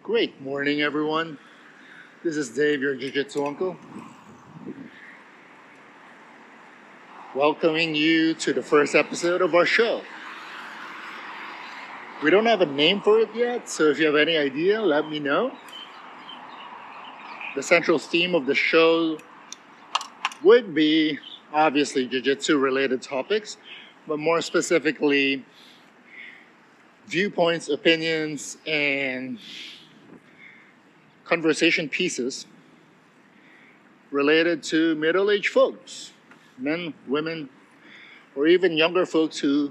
Great morning, everyone. This is Dave, your Jiu-Jitsu uncle, welcoming you to the first episode of our show. We don't have a name for it yet, so if you have any idea, let me know. The central theme of the show would be, obviously, Jiu-Jitsu related topics, but more specifically, viewpoints, opinions, and conversation pieces related to middle-aged folks, men, women, or even younger folks who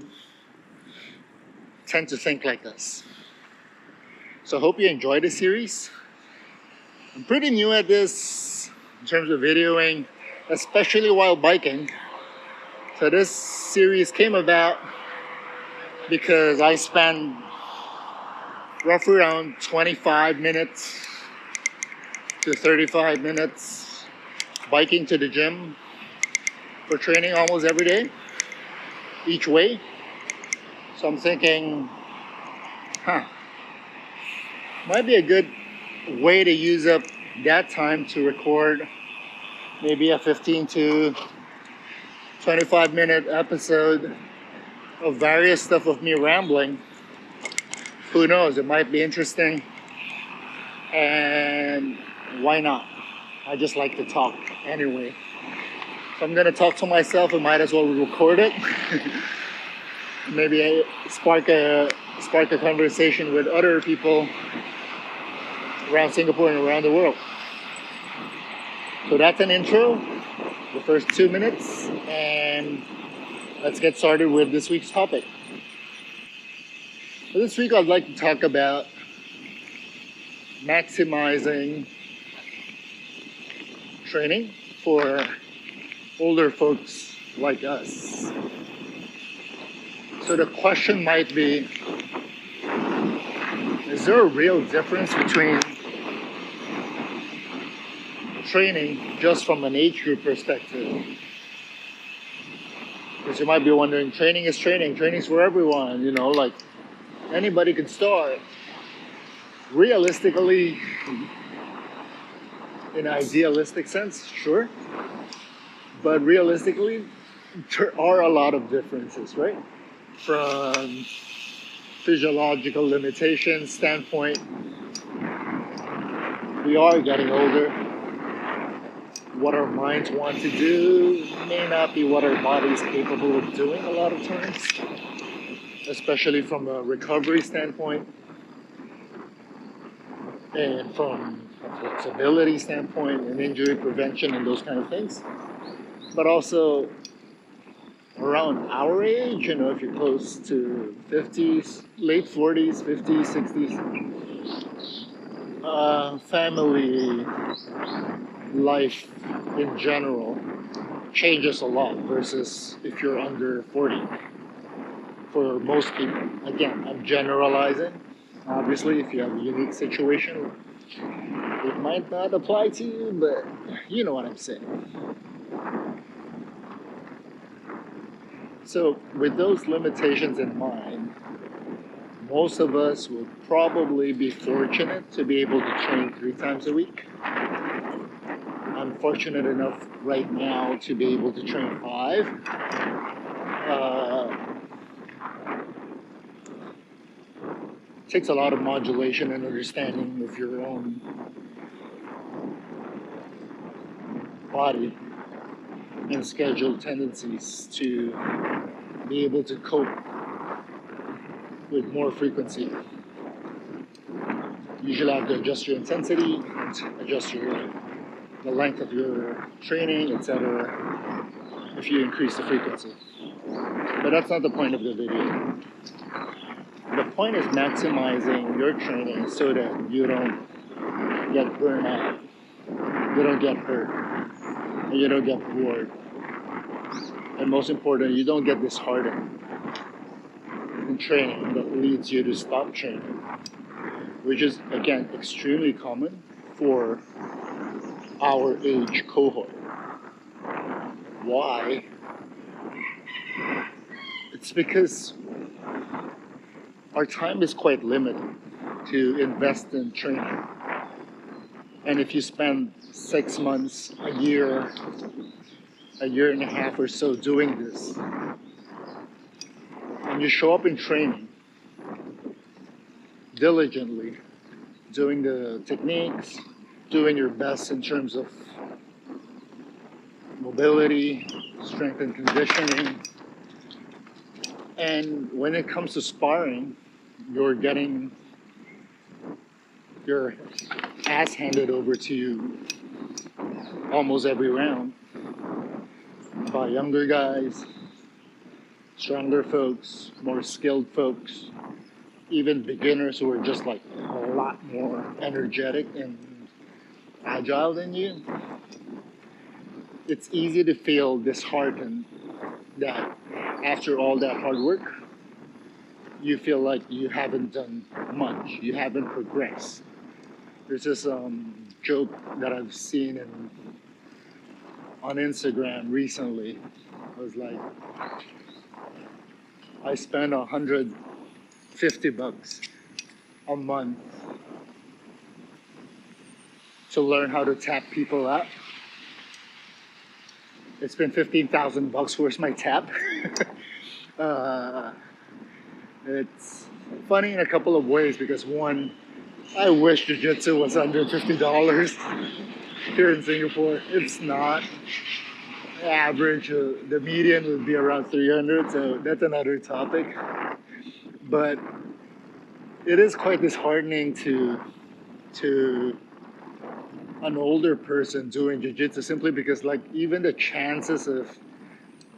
tend to think like us. So I hope you enjoy this series. I'm pretty new at this in terms of videoing, especially while biking. So this series came about because I spend roughly around 25 minutes to 35 minutes biking to the gym for training almost every day, each way. So I'm thinking, might be a good way to use up that time to record maybe a 15 to 25 minute episode of various stuff of me rambling. Who knows, it might be interesting, and why not? I just like to talk anyway. If I'm gonna talk to myself, I might as well record it. Maybe I spark a conversation with other people around Singapore and around the world. So that's an intro, the first 2 minutes, and let's get started with this week's topic. So this week I'd like to talk about maximizing training for older folks like us. So the question might be, is there a real difference between training just from an age group perspective? Because you might be wondering, training is training. Training's for everyone, like anybody could start. Realistically, in an idealistic sense, sure. But realistically, there are a lot of differences, right? From physiological limitations standpoint, we are getting older. What our minds want to do may not be what our body is capable of doing a lot of times, especially from a recovery standpoint and from a flexibility standpoint and injury prevention and those kind of things. But also around our age, if you're close to 50s, late 40s, 50s, 60s, family life in general changes a lot versus if you're under 40. For most people, again, I'm generalizing. Obviously, if you have a unique situation, it might not apply to you, but you know what I'm saying. So with those limitations in mind, most of us will probably be fortunate to be able to train 3 times a week. I'm fortunate enough right now to be able to train 5. It takes a lot of modulation and understanding of your own body and schedule tendencies to be able to cope with more frequency. You usually have to adjust your intensity, adjust the length of your training, etc. if you increase the frequency. But that's not the point of the video. The point is maximizing your training so that you don't get burned out, you don't get hurt, and you don't get bored. And most important, you don't get disheartened in training that leads you to stop training, which is, again, extremely common for our age cohort. Why? It's because our time is quite limited. to invest in training. And if you spend 6 months, a year and a half or so doing this, and you show up in training diligently, doing the techniques, doing your best in terms of mobility, strength and conditioning, and when it comes to sparring, you're getting your ass handed over to you almost every round by younger guys, stronger folks, more skilled folks, even beginners who are just like a lot more energetic and agile than you. It's easy to feel disheartened that after all that hard work, you feel like you haven't done much, you haven't progressed. There's this joke that I've seen on Instagram recently. It was like, I spend $150 a month to learn how to tap people out. It's been $15,000. Where's my tap? It's funny in a couple of ways because one, I wish jiu-jitsu was under $50 here in Singapore. It's not. Average, the median would be around 300, so that's another topic. But it is quite disheartening to an older person doing jiu-jitsu simply because like even the chances of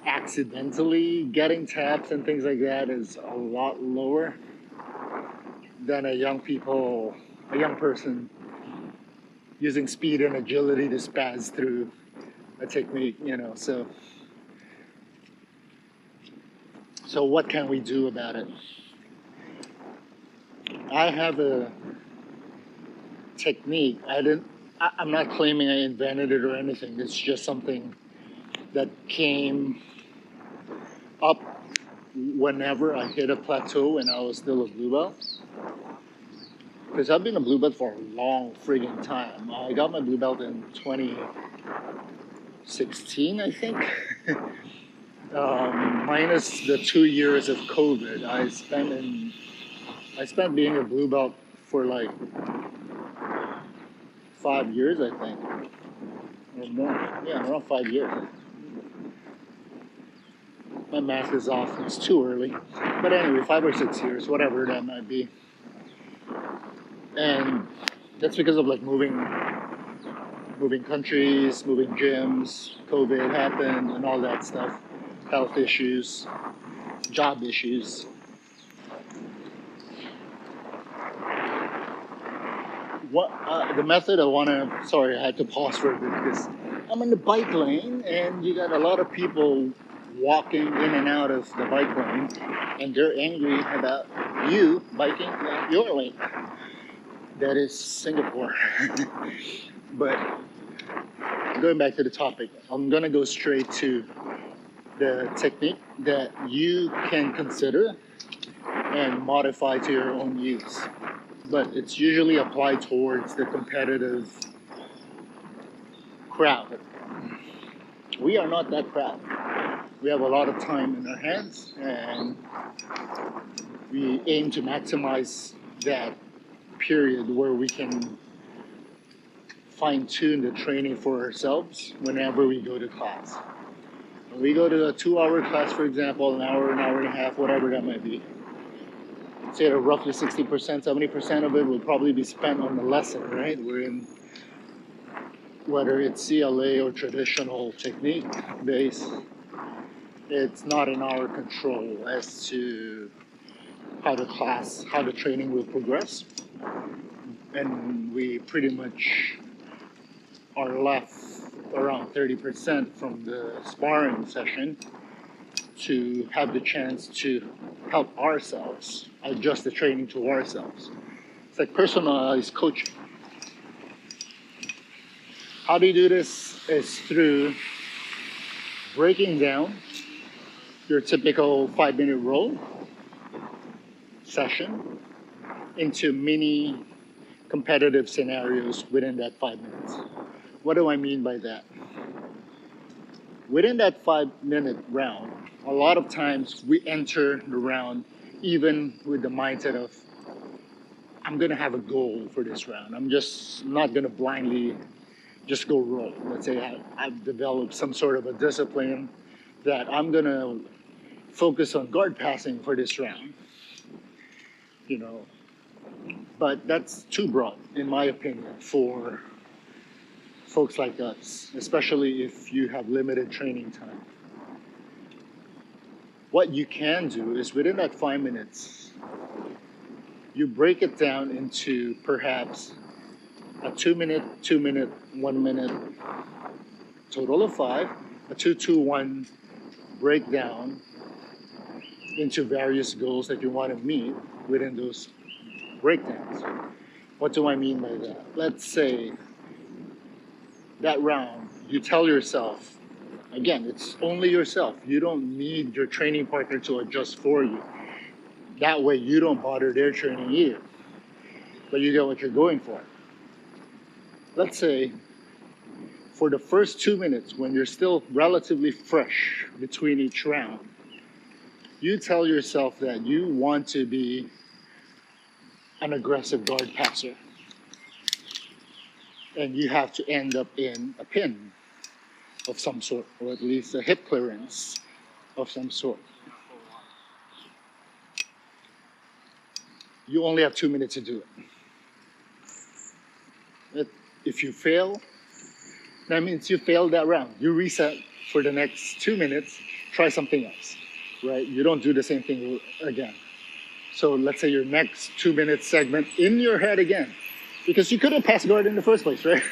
accidentally getting taps and things like that is a lot lower than a young person using speed and agility to spaz through a technique, so what can we do about it? I have a technique. I'm not claiming I invented it or anything. It's just something that came up whenever I hit a plateau when I was still a blue belt. Because I've been a blue belt for a long friggin' time. I got my blue belt in 2016, I think. Minus the 2 years of COVID, I spent being a blue belt for like 5 years, I think, or more. Yeah, around 5 years. My math is off. It's too early, but anyway, 5 or 6 years, whatever that might be. And that's because of like moving countries, moving gyms. COVID happened, and all that stuff. Health issues, job issues. The method sorry, I had to pause for a bit because I'm in the bike lane and you got a lot of people walking in and out of the bike lane and they're angry about you biking your lane. That is Singapore. But going back to the topic, I'm going to go straight to the technique that you can consider and modify to your own use. But it's usually applied towards the competitive crowd. We are not that crowd. We have a lot of time in our hands and we aim to maximize that period where we can fine-tune the training for ourselves whenever we go to class. When we go to a 2-hour class, for example, an hour and a half, whatever that might be, say that roughly 60%, 70% of it will probably be spent on the lesson, right? Whether it's CLA or traditional technique based, it's not in our control as to how the training will progress. And we pretty much are left around 30% from the sparring session to have the chance to help ourselves adjust the training to ourselves. It's like personalized coaching. How do you do this? Is through breaking down your typical 5-minute roll session into mini competitive scenarios within that 5 minutes. What do I mean by that? Within that 5 minute round, a lot of times we enter the round even with the mindset of, I'm gonna have a goal for this round. I'm just not gonna blindly just go roll. Let's say I've developed some sort of a discipline that I'm gonna focus on guard passing for this round. You know, but that's too broad, in my opinion, for folks like us, especially if you have limited training time. What you can do is within that 5 minutes, you break it down into perhaps a 2 minute, 2 minute, 1 minute, total of 5, a 2-2-1 breakdown into various goals that you want to meet within those breakdowns. What do I mean by that? Let's say that round, you tell yourself, again, it's only yourself. You don't need your training partner to adjust for you. That way you don't bother their training either, but you get what you're going for. Let's say for the first 2 minutes, when you're still relatively fresh between each round, you tell yourself that you want to be an aggressive guard passer. And you have to end up in a pin of some sort, or at least a hip clearance of some sort. You only have 2 minutes to do it. If you fail, that means you failed that round. You reset for the next 2 minutes, try something else, right? You don't do the same thing again. So let's say your next 2 minute segment in your head again, because you couldn't pass guard in the first place, right?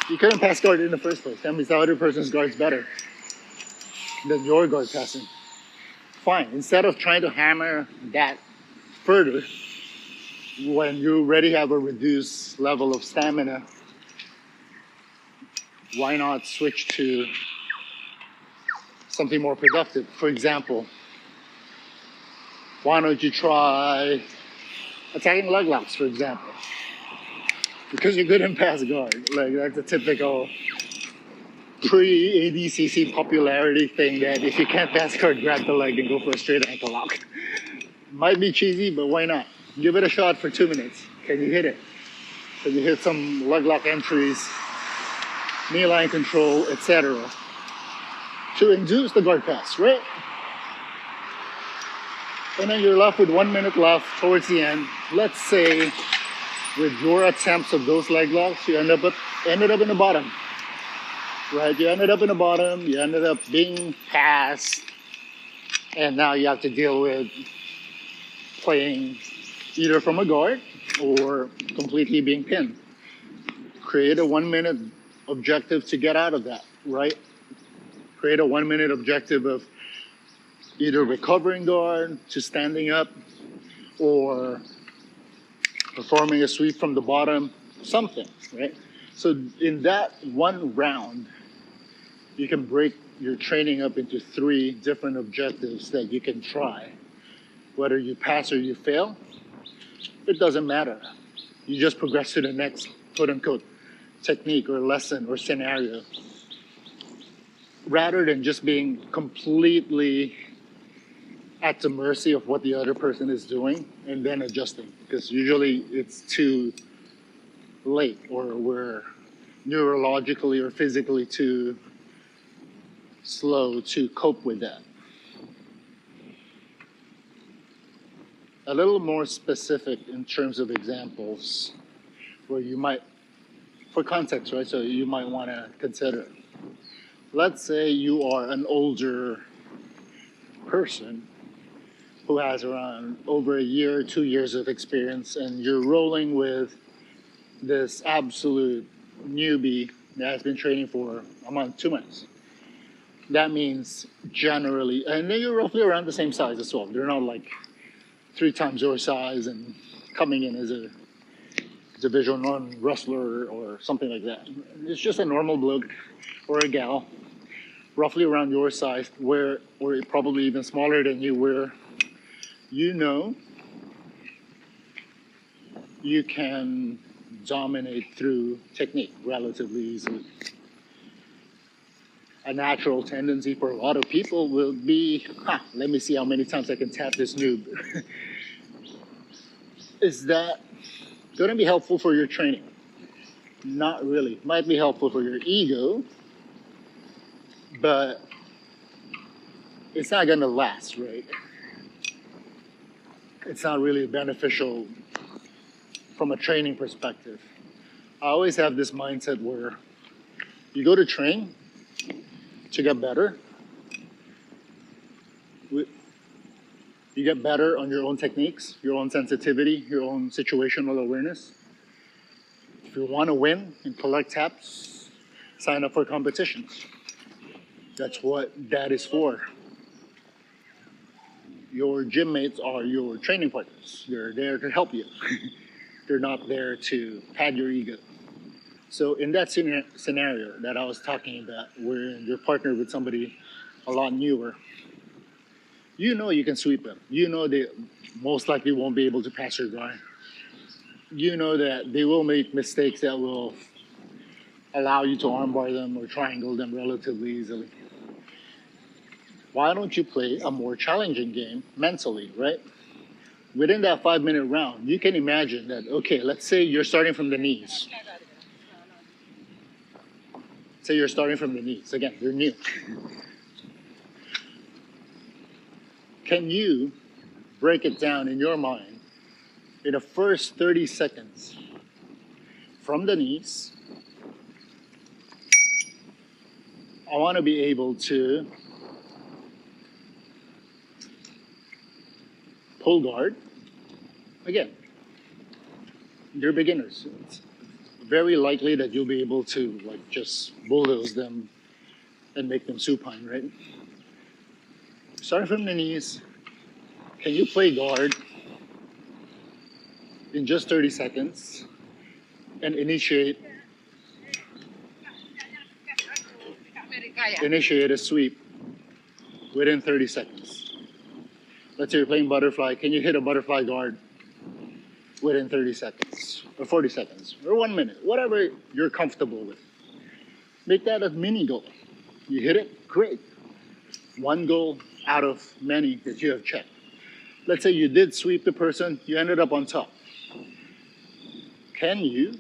You couldn't pass guard in the first place. That means the other person's guard's better than your guard passing. Fine, instead of trying to hammer that further, when you already have a reduced level of stamina, why not switch to something more productive? For example, why don't you try attacking leg locks, for example? Because you're good in pass guard. Like, that's a typical pre-ADCC popularity thing that if you can't pass guard, grab the leg and go for a straight ankle lock. Might be cheesy, but why not? Give it a shot for 2 minutes. Can you hit it? Can you hit some leg lock entries, knee line control, etc. to induce the guard pass, right? And then you're left with 1 minute left towards the end. Let's say with your attempts of those leg locks, you ended up in the bottom, right? You ended up in the bottom, you ended up being passed, and now you have to deal with playing either from a guard or completely being pinned. Create a 1 minute objective to get out of that, right? Create a 1 minute objective of either recovering guard to standing up or performing a sweep from the bottom, something, right? So in that one round, you can break your training up into 3 different objectives that you can try. Whether you pass or you fail, it doesn't matter. You just progress to the next quote unquote technique or lesson or scenario, rather than just being completely at the mercy of what the other person is doing and then adjusting, because usually it's too late, or we're neurologically or physically too slow to cope with that. A little more specific in terms of examples where you might, for context, right? So you might want to consider. Let's say you are an older person who has around over a year, 2 years of experience, and you're rolling with this absolute newbie that has been training for a month, 2 months. That means generally, and then you're roughly around the same size as well. They're not like 3 times your size and coming in as a Division I wrestler or something like that. It's just a normal bloke or a gal, roughly around your size, or probably even smaller than you, where you know you can dominate through technique relatively easily. A natural tendency for a lot of people will be, let me see how many times I can tap this noob. Is that going to be helpful for your training? Not really. Might be helpful for your ego, but it's not going to last, right? It's not really beneficial from a training perspective. I always have this mindset where you go to train to get better. You get better on your own techniques, your own sensitivity, your own situational awareness. If you want to win and collect taps, sign up for competitions. That's what that is for. Your gym mates are your training partners. They're there to help you. They're not there to pad your ego. So in that scenario that I was talking about, where you're partnered with somebody a lot newer, you know you can sweep them. You know they most likely won't be able to pass your guard. You know that they will make mistakes that will allow you to armbar them or triangle them relatively easily. Why don't you play a more challenging game mentally, right? Within that 5-minute round, you can imagine that, okay, let's say you're starting from the knees. Say you're starting from the knees. Again, you're new. Can you break it down in your mind in the first 30 seconds from the knees? I want to be able to pull guard. Again, you're beginners. It's very likely that you'll be able to like just bulldoze them and make them supine, right? Starting from the knees, can you play guard in just 30 seconds and initiate a sweep within 30 seconds? Let's say you're playing butterfly. Can you hit a butterfly guard within 30 seconds or 40 seconds or 1 minute, whatever you're comfortable with? Make that a mini goal. You hit it, great. One goal out of many that you have checked. Let's say you did sweep the person, you ended up on top. Can you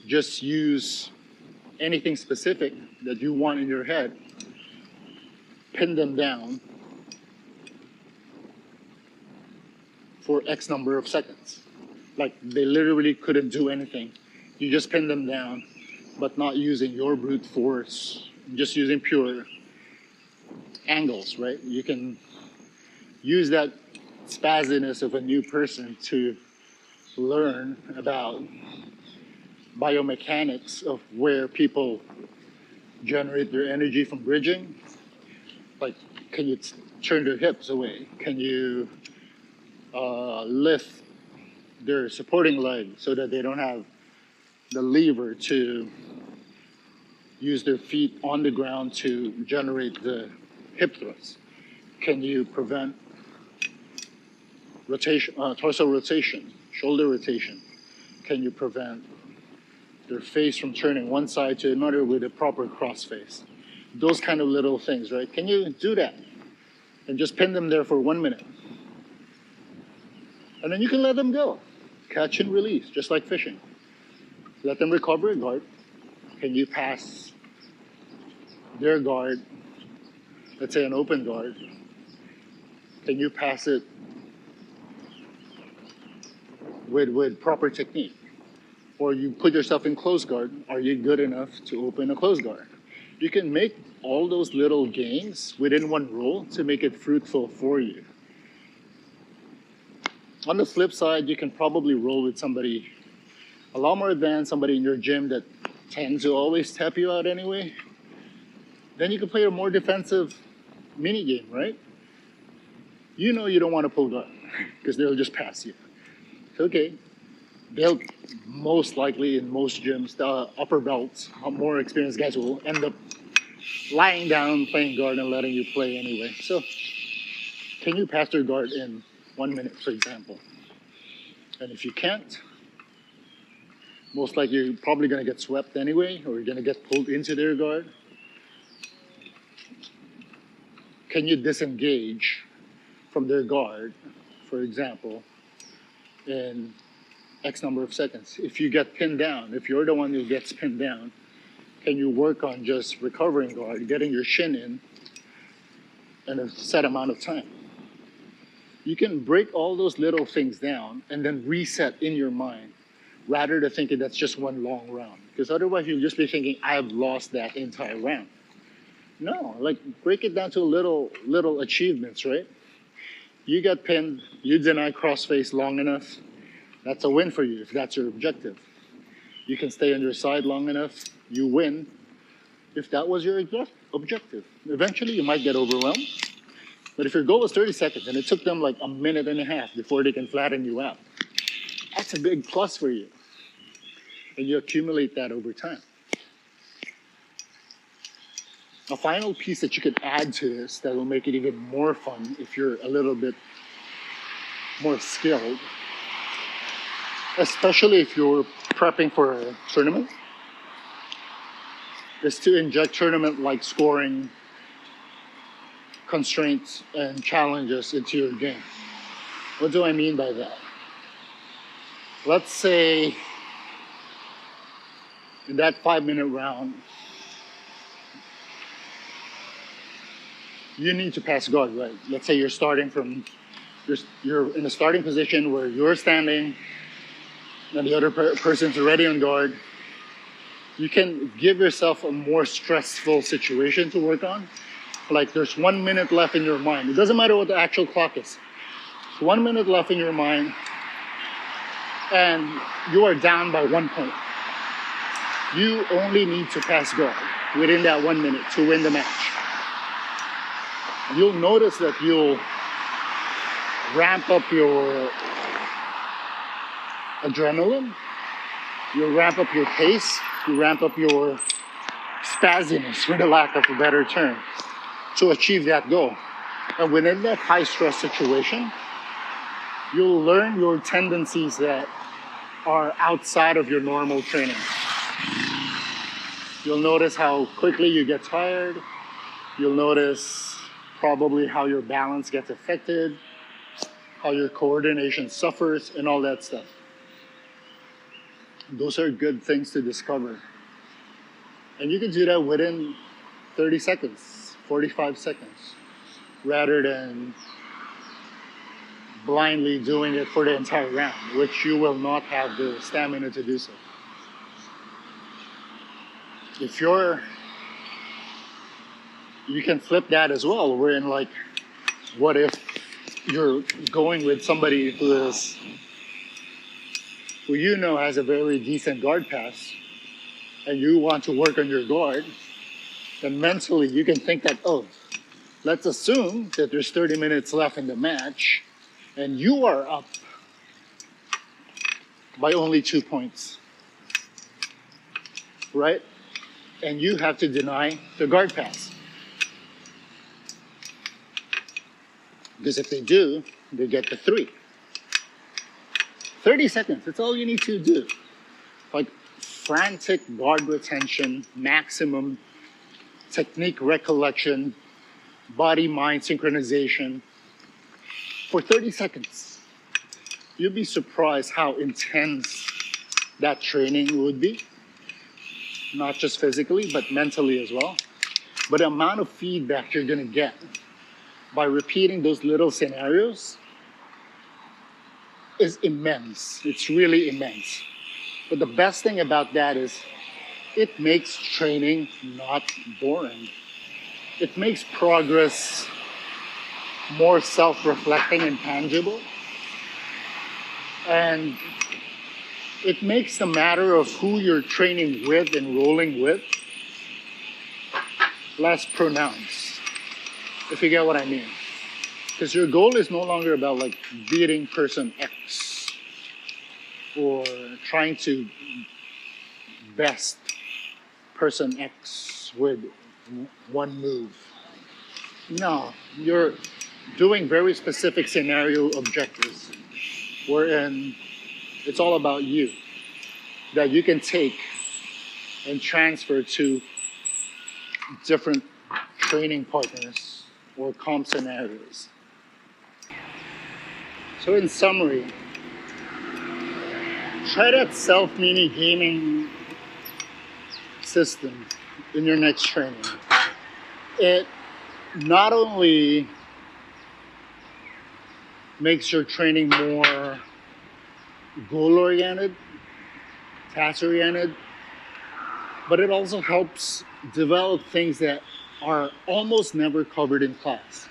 just use anything specific that you want in your head, pin them down for X number of seconds? Like they literally couldn't do anything. You just pin them down, but not using your brute force, just using pure angles, right? You can use that spazziness of a new person to learn about biomechanics of where people generate their energy from bridging. Like, can you turn their hips away? Can you lift their supporting leg so that they don't have the lever to use their feet on the ground to generate the hip thrust? Can you prevent rotation, torso rotation, shoulder rotation? Can you prevent their face from turning one side to another with a proper cross face? Those kind of little things, right? Can you do that? And just pin them there for 1 minute. And then you can let them go. Catch and release, just like fishing. Let them recover a guard. Can you pass their guard, let's say an open guard? Can you pass it with proper technique? Or you put yourself in close guard, are you good enough to open a close guard? You can make all those little gains within one role to make it fruitful for you. On the flip side, you can probably roll with somebody a lot more advanced, somebody in your gym that tends to always tap you out anyway. Then you can play a more defensive mini game, right? You know you don't want to pull guard because they'll just pass you. Okay, they'll most likely in most gyms, the upper belts, more experienced guys will end up lying down, playing guard and letting you play anyway. So can you pass your guard in 1 minute, for example? And if you can't, most likely you're probably going to get swept anyway, or you're going to get pulled into their guard. Can you disengage from their guard, for example, in X number of seconds? If you get pinned down, if you're the one who gets pinned down, can you work on just recovering guard, getting your shin in a set amount of time? You can break all those little things down and then reset in your mind rather than thinking that's just one long round. Because otherwise you'll just be thinking, I've lost that entire round. No, like break it down to little achievements, right? You got pinned, you deny crossface long enough, that's a win for you if that's your objective. You can stay on your side long enough, you win if that was your objective. Eventually you might get overwhelmed. But if your goal was 30 seconds and it took them like a minute and a half before they can flatten you out, that's a big plus for you. And you accumulate that over time. A final piece that you could add to this that will make it even more fun if you're a little bit more skilled, especially if you're prepping for a tournament, is to inject tournament-like scoring constraints and challenges into your game. What do I mean by that? Let's say in that 5-minute round, you need to pass guard, right? Let's say you're starting from, you're in a starting position where you're standing and the other person's already on guard. You can give yourself a more stressful situation to work on. Like there's 1 minute left in your mind. It doesn't matter what the actual clock is. 1 minute left in your mind and you are down by 1 point. You only need to pass guard within that 1 minute to win the match. You'll notice that you'll ramp up your adrenaline, you'll ramp up your pace, you ramp up your spazziness, for the lack of a better term, to achieve that goal. And within that high stress situation, you'll learn your tendencies that are outside of your normal training. You'll notice how quickly you get tired. You'll notice probably how your balance gets affected, how your coordination suffers, and all that stuff. Those are good things to discover. And you can do that within 30 seconds, 45 seconds, rather than blindly doing it for the entire round, which you will not have the stamina to do so. If you can flip that as well, wherein like, what if you're going with somebody who you know has a very decent guard pass, and you want to work on your guard, then mentally you can think that, oh, let's assume that there's 30 minutes left in the match, and you are up by only 2 points, right? And you have to deny the guard pass. Because if they do, they get the 3. 30 seconds, that's all you need to do. Like frantic guard retention, maximum technique recollection, body-mind synchronization for 30 seconds. You'd be surprised how intense that training would be. Not just physically, but mentally as well. But the amount of feedback you're gonna get by repeating those little scenarios is immense. It's really immense. But the best thing about that is it makes training not boring. It makes progress more self-reflecting and tangible. And it makes the matter of who you're training with and rolling with less pronounced, if you get what I mean. Because your goal is no longer about like beating person X or trying to best person X with one move. No, you're doing very specific scenario objectives wherein It's all about you, that you can take and transfer to different training partners or comp scenarios. So in summary, try that self-mini gaming system in your next training. It not only makes your training more goal-oriented, task-oriented, but it also helps develop things that are almost never covered in class,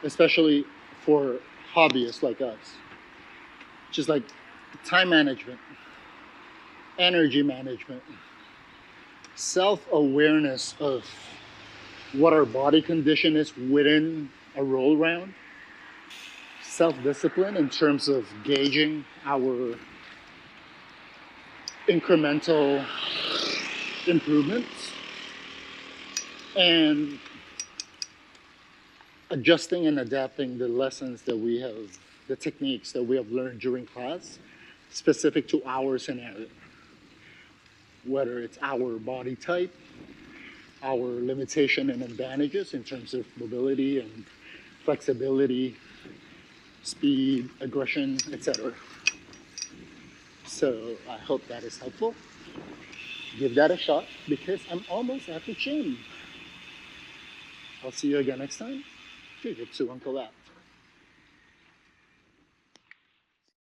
especially for hobbyists like us. Just like time management, energy management, self-awareness of what our body condition is within a roll round, self-discipline in terms of gauging our incremental improvements, and adjusting and adapting the lessons that we have, the techniques that we have learned during class, specific to our scenario. Whether it's our body type, our limitation and advantages in terms of mobility and flexibility, speed, aggression, etc. So I hope that is helpful. Give that a shot because I'm almost at the gym. I'll see you again next time. Jiu-Jitsu Uncle out.